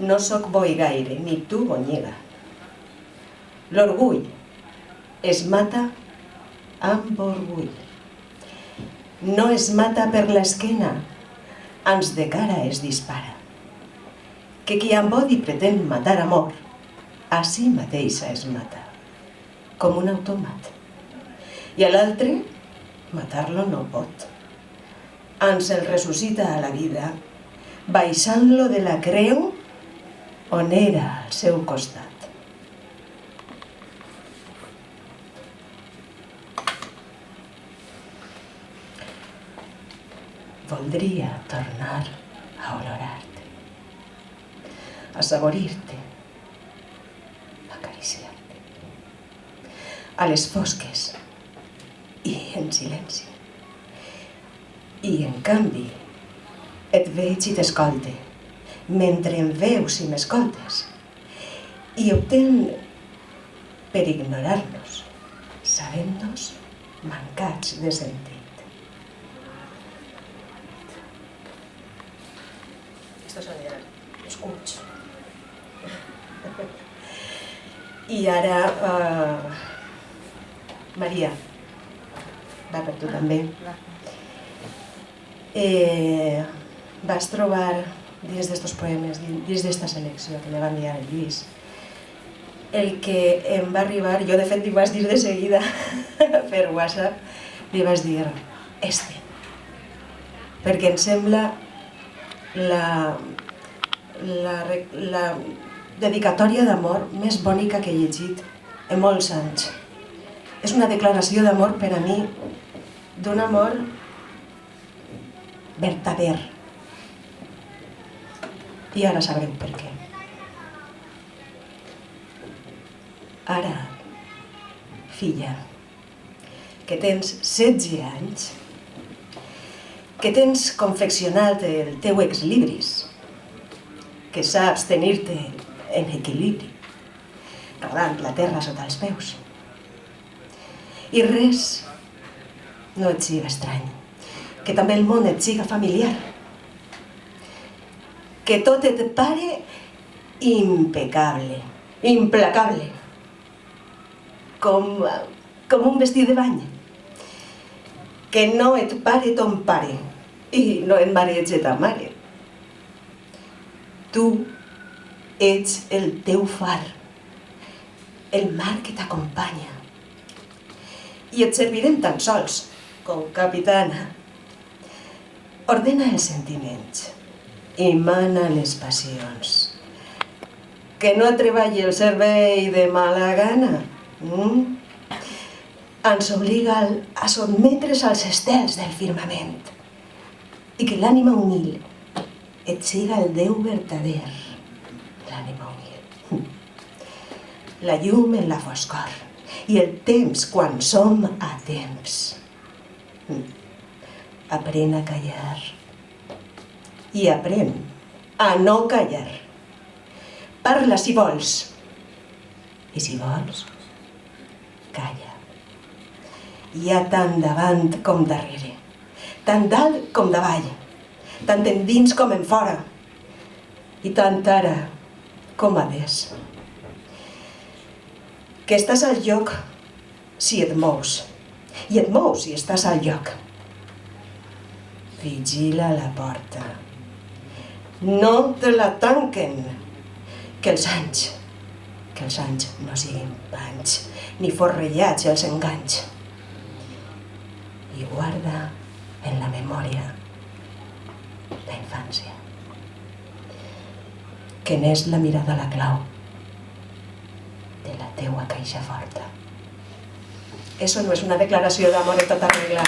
no sóc boigaire, ni tu bonyega. L'orgull es mata amb orgull. No es mata per l'esquena, ans de cara es dispara. Que qui amb odi pretén matar amor, a si mateixa es mata, com un automat. I a l'altre, matar-lo no pot. Ans el ressuscita a la vida, baixant-lo de la creu on era al seu costat. Voldria tornar a olorar-te, a saborir-te, a acariciar-te, a les fosques i en silenci. I en canvi et veig i t'escolte, mentre em veus i m'escoltes, i optem per ignorar-nos, sabent-nos mancats de sentit. Estos son ya los cuts. I ara, Maria, va per tu també. Vas trobar dins d'estos poemes, dins d'esta selecció que me va enviar el Lluís, el que em va arribar, jo de fet li vas dir de seguida per WhatsApp, li vas dir este, perquè em sembla la dedicatòria d'amor més bonica que he llegit en molts anys. És una declaració d'amor per a mi, d'un amor vertader. I ara sabreu per què. Ara, filla, que tens 16 anys, que tens confeccionat el teu ex-libris, que saps tenir-te en equilibri, rodant la terra sota els peus. I res no et siga estrany, que també el món et siga familiar, que tot et pare impecable, implacable, com un vestit de bany, que no et pare ton pare i no et marege ta mare. Tu ets el teu far, el mar que t'acompanya, i et servirem tan sols com capitana. Ordena els sentiments i mana les passions, que no et treballi el cervell de mala gana. Ens obliga a sotmetre's als estels del firmament i que l'ànima humil et siga el Déu vertader, l'ànima humil. La llum en la foscor i el temps quan som a temps. Aprèn a callar i aprèn a no callar. Parla si vols i si vols, calla. Hi ha tant davant com darrere, tant dalt com davall, tant endins com en fora, i tant ara com adés. Que estàs al lloc si et mous, i et mous si estàs al lloc. Vigila la porta. No te la tanquen. Que els anys no siguin panys, ni forrellats els enganys. I guarda en la memòria la infància, que n'és la mirada la clau de la teua caixa forta. Eso no és una declaració d'amor en tota regla.